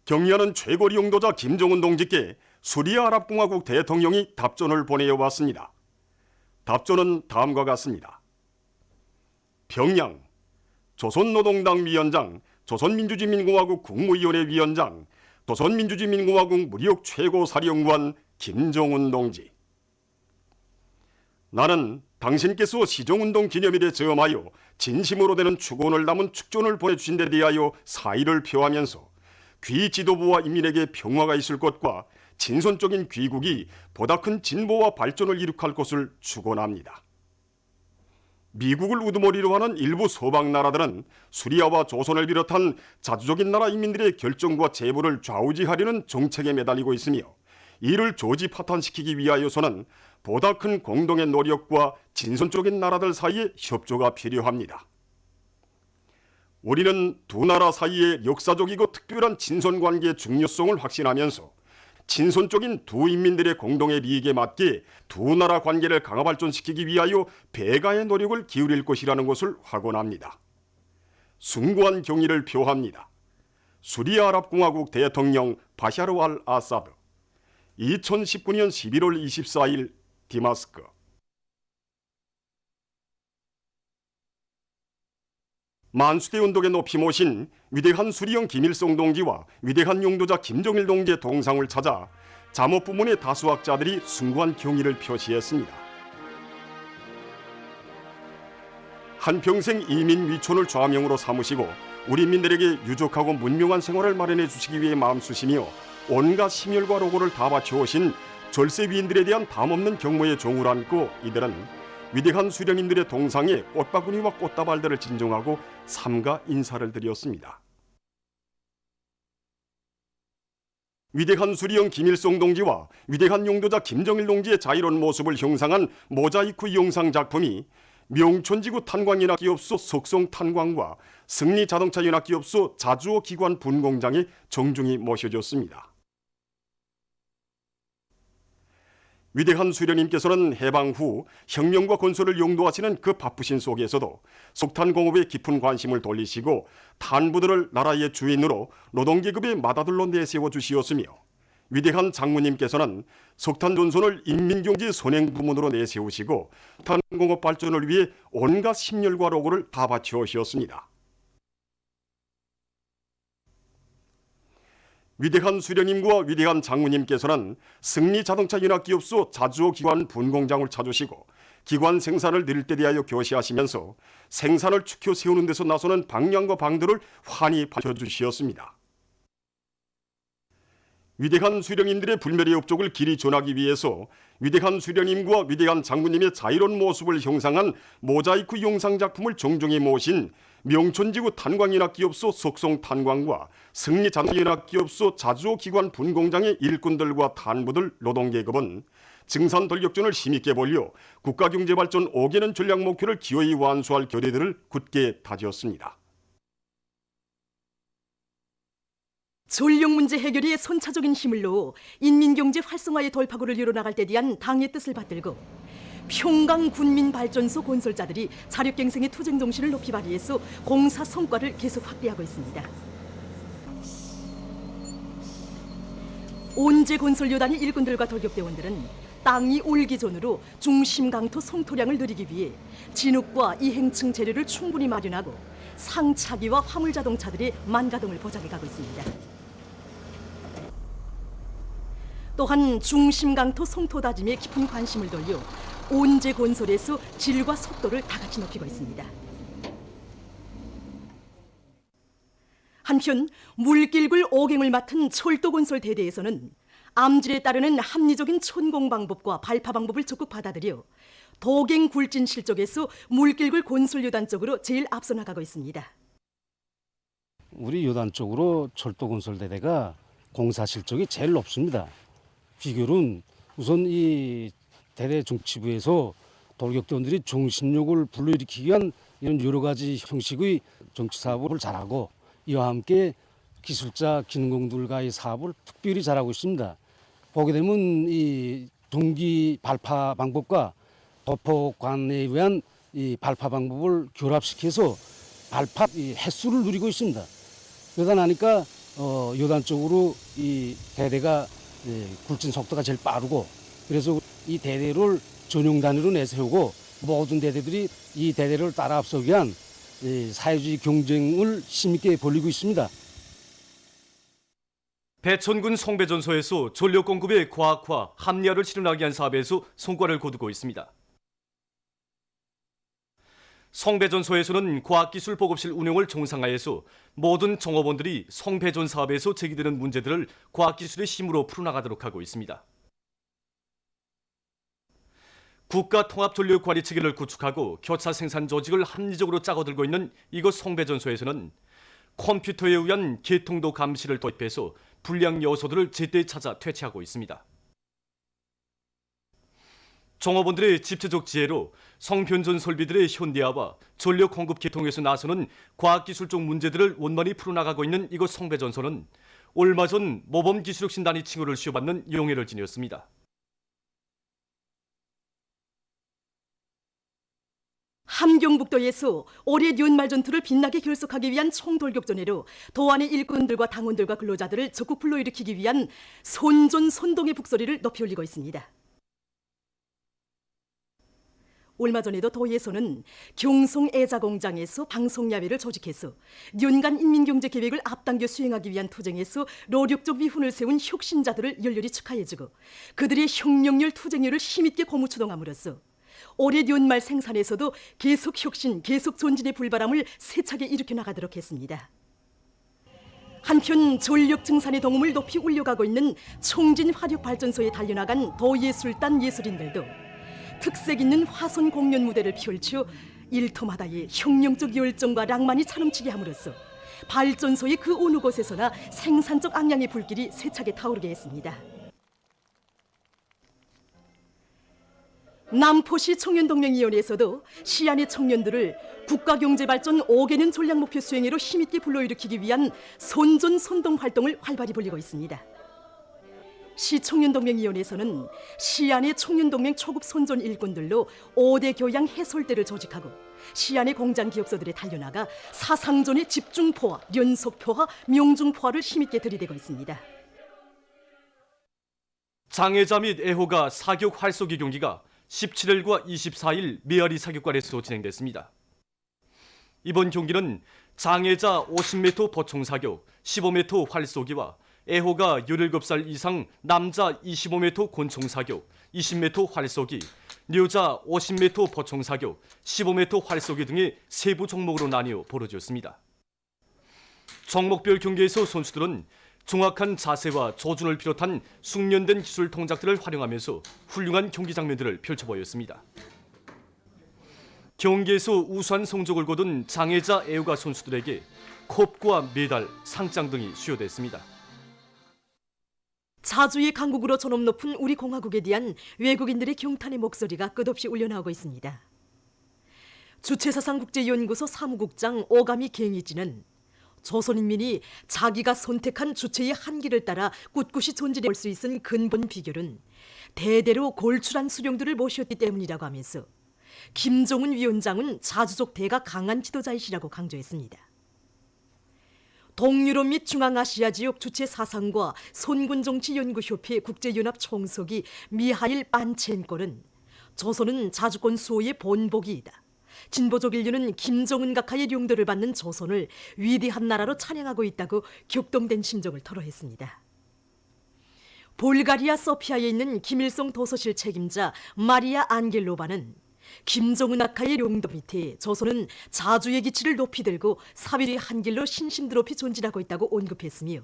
경의하는 최고리 용도자 김정은 동지께 수리아랍공화국 대통령이 답전을 보내어 왔습니다. 답전은 다음과 같습니다. 평양 조선노동당 위원장, 조선민주주의민공화국 국무위원회 위원장, 조선민주주의민공화국 무력 최고사령관 김정은 동지. 나는 당신께서 시정운동 기념일에 저음하여 진심으로 되는 축원을 담은 축전을 보내주신 데 대하여 사의를 표하면서 귀 지도부와 인민에게 평화가 있을 것과 진선적인 귀국이 보다 큰 진보와 발전을 이룩할 것을 축원합니다. 미국을 우두머리로 하는 일부 서방 나라들은 수리아와 조선을 비롯한 자주적인 나라 인민들의 결정과 제보를 좌우지하려는 정책에 매달리고 있으며, 이를 조지파탄시키기 위하여서는 보다 큰 공동의 노력과 진선적인 나라들 사이의 협조가 필요합니다. 우리는 두 나라 사이의 역사적이고 특별한 친선관계의 중요성을 확신하면서 친선적인 두 인민들의 공동의利益에 맞게 두 나라 관계를 강화 발전시키기 위하여 배가의 노력을 기울일 것이라는 것을 확언합니다. 숭고한 경의를 표합니다. 수리아랍공화국 대통령 바샤르 알 아사드. 2019년 11월 24일 디마스크. 만수대 운동에 높이 모신 위대한 수리형 김일성 동지와 위대한 용도자 김정일 동지의 동상을 찾아 잠업 부문의 다수학자들이 숭고한 경의를 표시했습니다. 한평생 이민 위촌을 좌명으로 삼으시고 우리 인민들에게 유족하고 문명한 생활을 마련해 주시기 위해 마음쓰시며 온갖 심혈과 노고를 다 바쳐오신 절세 위인들에 대한 담없는 경모의 종을 안고 이들은 위대한 수령님들의 동상에 꽃바구니와 꽃다발들을 진정하고 삼가 인사를 드렸습니다. 위대한 수리형 김일성 동지와 위대한 용도자 김정일 동지의 자유로운 모습을 형상한 모자이크 영상 작품이 명촌지구 탄광연합기업소 석송탄광과 승리자동차연합기업소 자주호 기관 분공장에 정중히 모셔졌습니다. 위대한 수령님께서는 해방 후 혁명과 건설을 용도하시는 그 바쁘신 속에서도 석탄공업에 깊은 관심을 돌리시고 탄부들을 나라의 주인으로 노동계급의 맏아들로 내세워 주시었으며, 위대한 장모님께서는 석탄 전선을 인민경제 선행부문으로 내세우시고 탄공업 발전을 위해 온갖 심혈과 노고를 다 바쳐 오셨습니다. 위대한 수령님과 위대한 장모님께서는 승리자동차연합기업소 자주호 기관 분공장을 찾으시고 기관 생산을 늘릴 때 대하여 교시하시면서 생산을 축혀 세우는 데서 나서는 방향과 방도를 환히 밝혀주시었습니다. 위대한 수령님들의 불멸의 업적을 길이 전하기 위해서 위대한 수령님과 위대한 장모님의 자유로운 모습을 형상한 모자이크 영상작품을 정중히 모신 명촌지구 탄광연합기업소 석송탄광과 승리자동차연합기업소 자주호 기관 분공장의 일꾼들과 탄부들 노동계급은 증산돌격전을 힘있게 벌려 국가경제발전 5개년 전략 목표를 기어이 완수할 결의들을 굳게 다지었습니다. 전력 문제 해결에 선차적인 힘을 놓어 인민경제 활성화의 돌파구를 이뤄나갈 때 대한 당의 뜻을 받들고 평강군민발전소 건설자들이 자력갱생의 투쟁 정신을 높이 발휘해서 공사 성과를 계속 확대하고 있습니다. 온제 건설요단의 일꾼들과 돌격대원들은 땅이 올기 전으로 중심 강토 성토량을 늘리기 위해 진흙과 이행층 재료를 충분히 마련하고 상차기와 화물자동차들의 만가동을 보장해 가고 있습니다. 또한 중심 강토 성토 다짐에 깊은 관심을 돌려 온제 건설에서 질과 속도를 다같이 높이고 있습니다. 한편 물길굴 5갱을 맡은 철도건설 대대에서는 암질에 따르는 합리적인 천공 방법과 발파 방법을 적극 받아들여 도갱 굴진 실적에서 물길굴 건설요단 쪽으로 제일 앞서 나가고 있습니다. 우리 요단 쪽으로 철도건설대대가 공사 실적이 제일 높습니다. 비결은 우선 이 대대 정치부에서 돌격대원들이 정신력을 불러일으키기 위한 이런 여러 가지 형식의 정치 사업을 잘하고, 이와 함께 기술자 기능공들과의 사업을 특별히 잘하고 있습니다. 보게 되면 이 동기 발파 방법과 도포관에 의한 이 발파 방법을 결합시켜서 발파 횟수를 누리고 있습니다. 그러다 나니까 요단 쪽으로 이 대대가 굴진 속도가 제일 빠르고 그래서 이 대대를 전용 단위로 내세우고 모든 대대들이 이 대대를 따라 앞서기 위한 사회주의 경쟁을 힘있게 벌이고 있습니다. 배천군 성배전소에서 전력 공급의 과학화, 합리화를 실현하기 위한 사업에서 성과를 거두고 있습니다. 성배전소에서는 과학기술 보급실 운영을 정상화해서 모든 종업원들이 성배전 사업에서 제기되는 문제들을 과학기술의 힘으로 풀어나가도록 하고 있습니다. 국가통합전력관리체계를 구축하고 교차 생산 조직을 합리적으로 짜고들고 있는 이곳 성배전소에서는 컴퓨터에 의한 개통도 감시를 도입해서 불량 요소들을 제때 찾아 퇴치하고 있습니다. 종업원들의 집체적 지혜로 성변전 설비들의 현대화와 전력 공급 개통에서 나서는 과학기술적 문제들을 원만히 풀어나가고 있는 이곳 성배전소는 얼마 전 모범기술혁신단위 칭호를 수여받는 영예를 지녔습니다. 함경북도에서 올해 연말 전투를 빛나게 결석하기 위한 총돌격전으로 도안의 일꾼들과 당원들과 근로자들을 적극 불러일으키기 위한 손전손동의 북소리를 높이 올리고 있습니다. 얼마 전에도 도에서는 경송애자공장에서 방송야외를 조직해서 연간 인민경제계획을 앞당겨 수행하기 위한 투쟁에서 노력적 위훈을 세운 혁신자들을 열렬히 축하해주고 그들의 혁명열 투쟁열을 힘있게 고무추동함으로써 올해 연말 생산에서도 계속 혁신, 계속 전진의 불바람을 세차게 일으켜 나가도록 했습니다. 한편 전력 증산의 동음을 높이 울려가고 있는 총진화력발전소에 달려나간 도예술단 예술인들도 특색 있는 화손 공연 무대를 펼쳐 일터마다의 혁명적 열정과 낭만이 차넘치게 함으로써 발전소의 그 어느 곳에서나 생산적 악량의 불길이 세차게 타오르게 했습니다. 남포시 청년동맹위원회에서도 시안의 청년들을 국가경제발전 5개년 전략목표 수행회로 힘있게 불러일으키기 위한 손전손동 활동을 활발히 벌이고 있습니다. 시청년동맹위원회에서는 시안의 청년동맹 초급 선전 일꾼들로 5대 교양 해설대를 조직하고 시안의 공장 기업소들에 달려나가 사상전의 집중포화, 연속포화, 명중포화를 힘있게 들이대고 있습니다. 장애자 및 애호가 사격 활쏘기 경기가 17일과 24일 메아리 사격관에서 진행됐습니다. 이번 경기는 장애자 50m 보총 사격, 15m 활쏘기와 애호가 17살 이상 남자 25m 권총 사격, 20m 활쏘기, 여자 50m 보총 사격, 15m 활쏘기 등의 세부 종목으로 나뉘어 벌어졌습니다. 종목별 경기에서 선수들은 정확한 자세와 조준을 비롯한 숙련된 기술 동작들을 활용하면서 훌륭한 경기 장면들을 펼쳐보였습니다. 경기에서 우수한 성적을 거둔 장애자 애호가 선수들에게 컵과 메달, 상장 등이 수여됐습니다. 자주의 강국으로 전업 높은 우리 공화국에 대한 외국인들의 경탄의 목소리가 끝없이 울려나오고 있습니다. 주체사상국제연구소 사무국장 오가미 갱이지는 조선인민이 자기가 선택한 주체의 한기를 따라 꿋꿋이 존재해 올 수 있은 근본 비결은 대대로 골출한 수령들을 모셨기 때문이라고 하면서 김정은 위원장은 자주적 대가 강한 지도자이시라고 강조했습니다. 동유럽 및 중앙아시아 지역 주체 사상과 손군정치연구협회 국제연합 총석이 미하일 반첸코는 조선은 자주권 수호의 본보기이다. 진보적 인류는 김정은 각하의 용도를 받는 조선을 위대한 나라로 찬양하고 있다고 격동된 심정을 토로했습니다. 볼가리아 소피아에 있는 김일성 도서실 책임자 마리아 안겔로바는 김정은 각하의 용도 밑에 조선은 자주의 기치를 높이 들고 사회주의 한길로 신심드높이 존진하고 있다고 언급했으며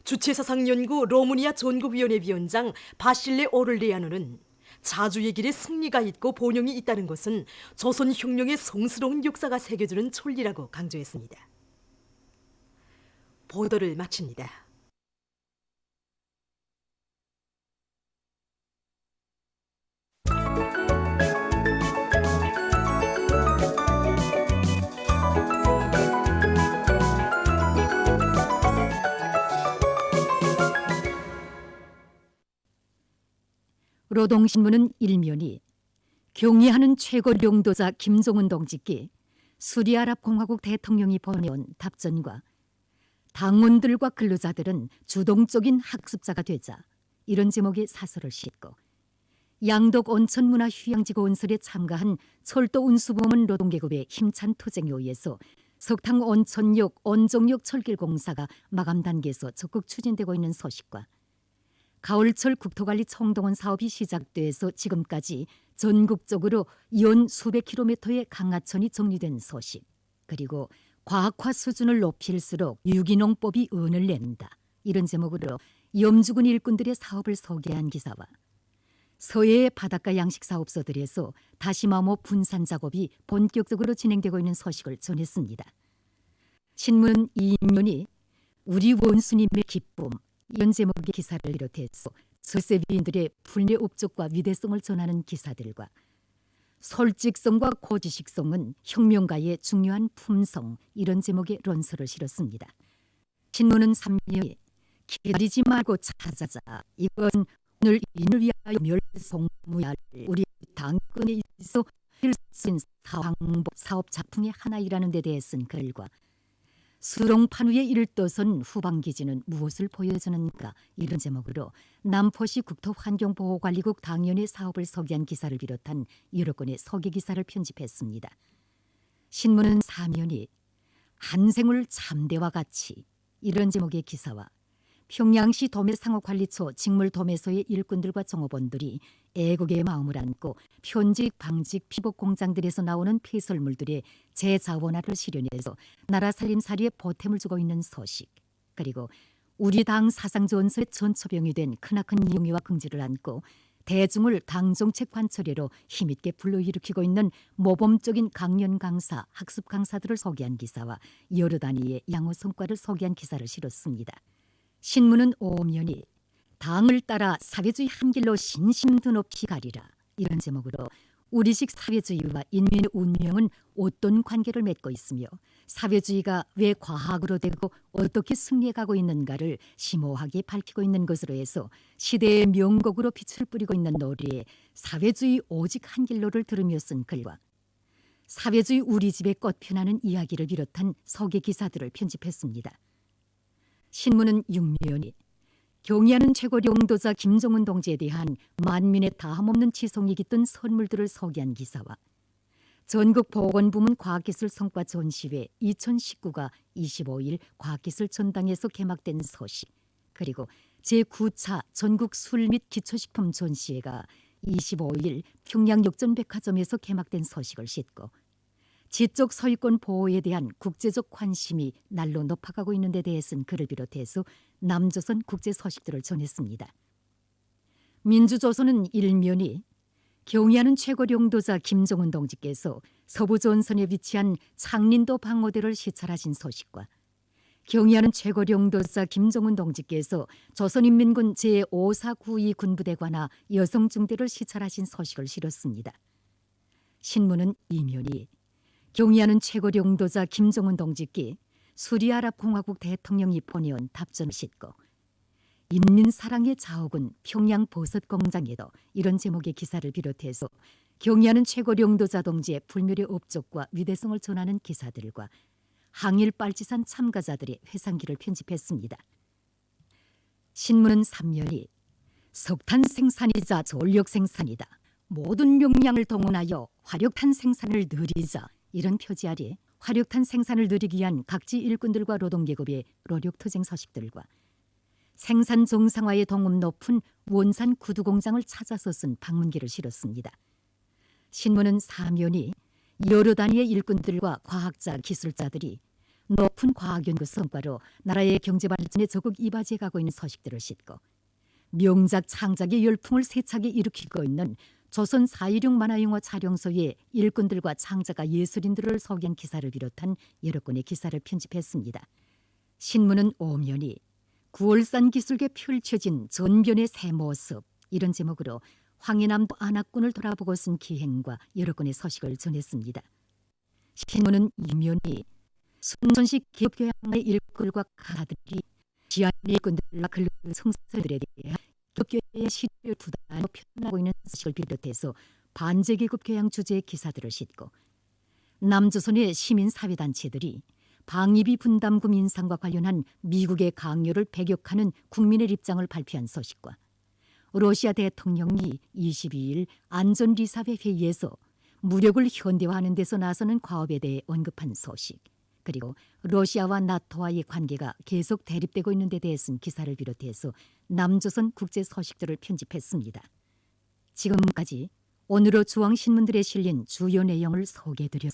주체사상연구 로무니아 전국위원회 위원장 바실레 오를리아노는 자주의 길에 승리가 있고 본용이 있다는 것은 조선 혁명의 성스러운 역사가 새겨주는 촌리라고 강조했습니다. 보도를 마칩니다. 노동신문은 일면이 경의하는 최고領도자 김정은 동지께 수리아랍공화국 대통령이 보내온 답전과 당원들과 근로자들은 주동적인 학습자가 되자 이런 제목의 사설을 싣고 양덕 온천문화휴양지구 온설에 참가한 철도 운수부문 노동계급의 힘찬 투쟁에 의해서 석탕 온천역 온종역 철길 공사가 마감 단계에서 적극 추진되고 있는 소식과 가을철 국토관리 총동원 사업이 시작돼서 지금까지 전국적으로 연 수백 킬로미터의 강하천이 정리된 소식, 그리고 과학화 수준을 높일수록 유기농법이 은을 낸다, 이런 제목으로 염주군 일꾼들의 사업을 소개한 기사와 서해의 바닷가 양식사업소들에서 다시마모 분산 작업이 본격적으로 진행되고 있는 소식을 전했습니다. 신문 이인면이 우리 원수님의 기쁨, 이런 제목의 기사를 비롯해서 절세비인들의 불매 업적과 위대성을 전하는 기사들과 솔직성과 고지식성은 혁명가의 중요한 품성, 이런 제목의論설을 실었습니다. 신문은 3면에 기다리지 말고 찾아자, 이건 오늘 인을 위하여 멸송무야를 우리 당권에 있어 필수인 사업 작품의 하나이라는 데 대해 쓴 글과 수롱판 위에 일떠선 후방기지는 무엇을 보여주는가, 이런 제목으로 남포시 국토환경보호관리국 당연의 사업을 소개한 기사를 비롯한 여러 건의 소개 기사를 편집했습니다. 신문은 사면이 한생을 참대와 같이, 이런 제목의 기사와 평양시 도매상호관리처 직물도매소의 일꾼들과 종업원들이 애국의 마음을 안고 편직, 방직, 피복 공장들에서 나오는 폐설물들의 재자원화를 실현해서 나라 살림살이에 보탬을 주고 있는 소식, 그리고 우리 당 사상전서의 전초병이 된 크나큰 이용의와 긍지를 안고 대중을 당정책 관철회로 힘있게 불러일으키고 있는 모범적인 강연 강사, 학습 강사들을 소개한 기사와 여러 단위의 양호 성과를 소개한 기사를 실었습니다. 신문은 오면이 당을 따라 사회주의 한 길로 신심 드높이 가리라, 이런 제목으로 우리식 사회주의와 인민의 운명은 어떤 관계를 맺고 있으며 사회주의가 왜 과학으로 되고 어떻게 승리해가고 있는가를 심오하게 밝히고 있는 것으로 해서 시대의 명곡으로 빛을 뿌리고 있는 노래에 사회주의 오직 한 길로를 들으며 쓴 글과 사회주의 우리 집에 꽃 피나는 이야기를 비롯한 소개 기사들을 편집했습니다. 신문은 6면이 경의하는 최고領導자 김정은 동지에 대한 만민의 다함없는 지성이 깃든 선물들을 소개한 기사와 전국보건부문 과학기술 성과 전시회 2019가 25일 과학기술 전당에서 개막된 소식, 그리고 제9차 전국 술 및 기초식품 전시회가 25일 평양 역전백화점에서 개막된 소식을 싣고 지적 소유권 보호에 대한 국제적 관심이 날로 높아가고 있는 데 대해 쓴 글을 비롯해서 남조선 국제 소식들을 전했습니다. 민주조선은 1면이 경의하는 최고領導자 김정은 동지께서 서부전선에 위치한 창린도 방어대를 시찰하신 소식과 경의하는 최고領導자 김정은 동지께서 조선인민군 제549위 군부대 관하 여성중대를 시찰하신 소식을 실었습니다. 신문은 2면이 경의하는 최고領導자 김정은 동지께 수리아랍공화국 대통령이 보내온 답전을 싣고 인민사랑의 자옥은 평양 버섯공장에도, 이런 제목의 기사를 비롯해서 경의하는 최고領導자 동지의 불멸의 업적과 위대성을 전하는 기사들과 항일 빨치산 참가자들의 회상기를 편집했습니다. 신문은 3면이 석탄 생산이자 전력 생산이다, 모든 역량을 동원하여 화력탄 생산을 늘리자, 이런 표지 아래 화력탄 생산을 늘리기 위한 각지 일꾼들과 노동계급의 노력투쟁 소식들과 생산 정상화에 동음 높은 원산 구두공장을 찾아서 쓴 방문기를 실었습니다. 신문은 사면이 여러 단위의 일꾼들과 과학자, 기술자들이 높은 과학연구 성과로 나라의 경제발전에 적극 이바지해가고 있는 소식들을 싣고 명작 창작의 열풍을 세차게 일으키고 있는 조선 4.16 만화영화 촬영소의 일꾼들과 창작가 예술인들을 소개한 기사를 비롯한 여러 건의 기사를 편집했습니다. 신문은 5면이 9월산 기술계 펼쳐진 전변의 새 모습, 이런 제목으로 황해남도 안악군을 돌아보고 쓴 기행과 여러 건의 소식을 전했습니다. 신문은 2면이 순천식 기업교양의 일꾼들과 가들이 지하 일꾼들과 근로 성설들에 대해 기업교양의 실효 부담을 표현하고 있는 소식을 비롯해서 반제계급 교양 주제의 기사들을 싣고 남조선의 시민사회단체들이 방위비 분담금 인상과 관련한 미국의 강요를 배격하는 국민의 입장을 발표한 소식과 러시아 대통령이 22일 안전리사회 회의에서 무력을 현대화하는 데서 나서는 과업에 대해 언급한 소식, 그리고 러시아와 나토와의 관계가 계속 대립되고 있는 데 대해 쓴 기사를 비롯해서 남조선 국제 소식들을 편집했습니다. 지금까지 오늘의 중앙신문들에 실린 주요 내용을 소개해드렸습니다.